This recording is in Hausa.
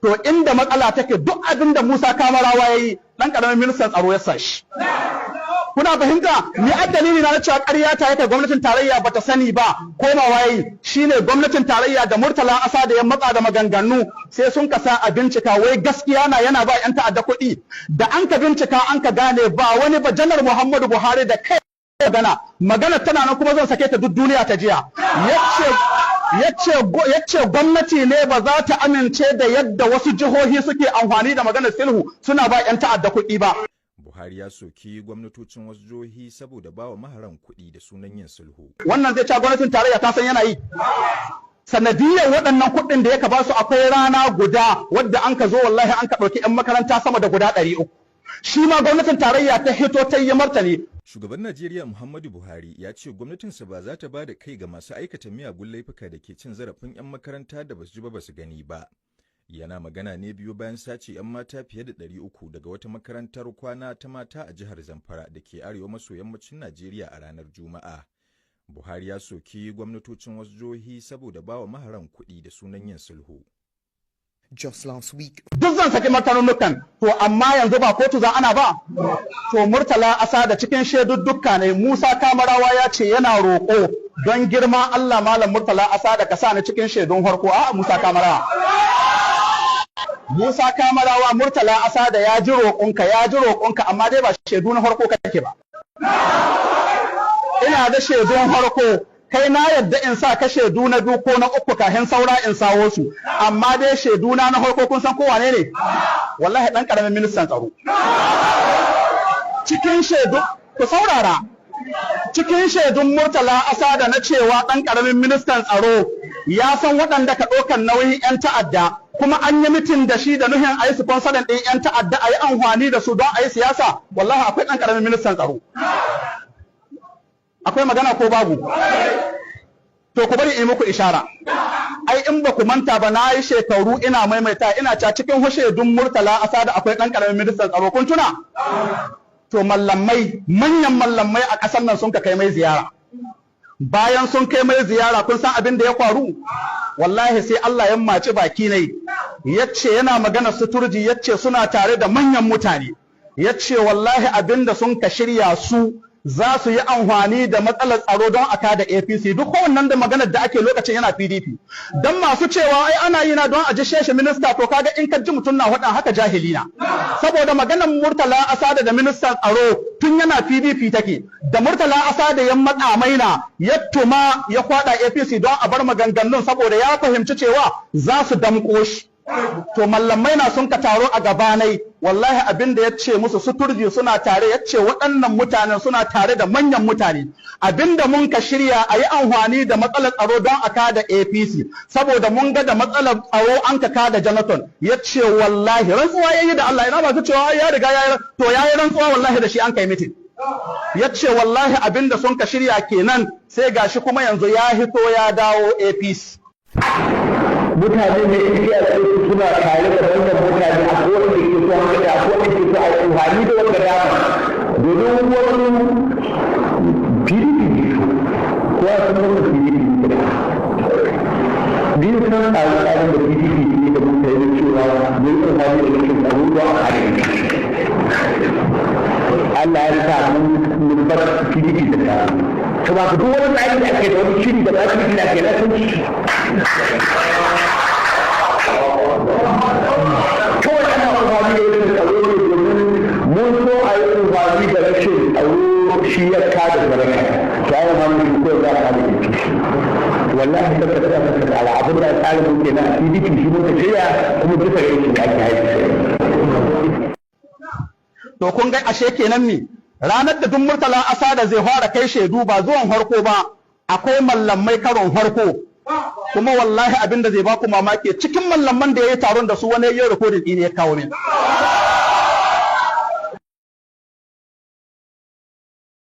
to inda matsala take duk abin da Musa Kamarawa yayi dan karamin ministan tsaro ya sashi. Kuna fahimta ni addalili na cewa ƙarya ta yake gwamnatin tarayya bata sani ba komawa yayi shine gwamnatin tarayya da Murtala Asa da ya matsa da maganganu sai sun kasa a bincika wai gaskiya na yana ba yan ta'adda kuɗi da an ka bincika an ka gane ba wani ba janar Muhammadu Buhari da kai magana tana nan kuma zan sake ta duk duniya ta jiya yace gwamnati ne ba za ta amince da yadda wasu jihohi suke amfani da maganar sulhu suna ba yan ta'adda kuɗi ba. Buhari ya soki gwamnatocin wasu jihohi saboda bawa maharan kuɗi da sunan yin sulhu. Wannan zai ce gwamnatin tarayya ta san yana yi. Sanadiyyar waɗannan kuɗin da yaka ba su akwai rana guda wadda an ka zo wallahi an ka ɗauki 'yan makaranta sama da guda 300. Shi ma gwamnatin tarayya ta hito ta yi martani. Shugaban Najeriya Muhammadu Buhari ya ce gwamnatinsa ba za ta ba da kai ga masu aikata miyagun laifuka da ke cin zarafin 'yan makaranta da basu ji ba basu gani ba. Yana magana ne biyu bayan sace 'yan mata fiye da 300 daga wata makarantar kwana ta mata a jihar Zamfara da ke arewa maso yammacin Najeriya a ranar Juma'a. Buhari ya soki gwamnatocin wasu jihohi saboda bawa maharan kuɗi da sunan yin sulhu. Just last week. Duk zan saki martanunukan, to amma yanzu ba kotu za ana ba. To Murtala Asa da cikin shaidudduka ne Musa Kamarawa ya ce yana roƙo don girma Allah Malam Murtala Asa da ka sa ni cikin shaidun farko a Musa Kamarawa. Musa Kamarawa Murtala Asa da ya ji roƙonka amma dai ba shaidu na farko kake ba. Ina da shaidun farko kai na yadda in sa ka shaidu na biyu ko na uku kafin saura in sawo su amma dai shaidu na farko kun san ko wane ne wallahi dan karamin ministan tsaro cikin shaidu ku saurara cikin shaidun Murtala Asa da na cewa dan karamin ministan tsaro ya san waɗanda ka ɗaukan nauyin 'yan ta'adda kuma an yi mitin da shi da nuhin a yi sponsorin ɗin 'yan ta'adda a yi amfani da su don a yi siyasa wallahi akwai ɗan karamin ministan tsaro. Akwai magana ko babu? To ku bari in muku ishara. Ai in ba ku manta ba na yi shekaru ina maimaita ina ca cikin shaidun Murtala Asa da akwai ɗan ƙaramin ministan tsaro kun tuna? To mallamai manyan mallamai a ƙasar nan sun ka kai mai ziyara. Bayan sun kai mai ziyara kun san abin da ya faru? Wallahi sai Allah ya maci baki ne. Yace yana magana suturji yace suna tare da manyan mutane. Yace wallahi abin da sun ka shirya su za su yi amfani da matsalar tsaro don a kada APC duk wannan da maganar da ake lokacin yana PDP dan masu cewa ai ana yi na don a ji sheshe minista to kaga in ka ji mutum na faɗa haka jahili na saboda maganar Murtala Asada da ministan tsaro tun yana PDP take da Murtala Asada ya matsa maina ya tuma ya kwada APC don a bar maganganun saboda ya fahimci cewa za su damƙo shi. To mallamai na sun ka taro a gabanai wallahi abin da ya ce musu suturji suna tare ya ce waɗannan mutanen suna tare da manyan mutane abinda mun ka shirya a yi amfani da matsalar tsaro don a kada APC saboda mun ga da matsalar tsaro an ka kada Jonathan ya ce wallahi rantsuwa yayi da Allah ina ba su cewa ya riga ya yi rantsuwa wallahi da shi an kai mitin ya ce wallahi abinda sun ka shirya kenan sai gashi kuma yanzu ya hito ya dawo APC. Mutane ne iya su suna tare da wannan mutane a kowane da ke so haka da kowane ke so a yi amfani da wanda dama domin wani PDP ko a san wani PDP biyu san tsarin da PDP ne da mutane da cewa zai amfani da rikin tsaro don a kare Allah ya rika mun bar PDP da tsaro to ba ku duk wani tsari da ake da wani shiri da ba su yi da ke na sun ci kawai ana amfani da wani tsaro ne domin mun so a yi amfani da rashin tsaro shi ya kada baraka ta yi mamaki ko za a kada ita wallahi ta ka tsara abin da tsarin muke na PDP shi muka shirya kuma duka yake da ake haifi. To kun ga ashe kenan ne ranar da duk Murtala Asada zai fara kai shaidu ba zuwan harko ba akwai mallamai karon harko kuma wallahi abin da zai baku mamaki cikin mallaman da ya yi taron da su wani yin rikodin ɗin ya kawo min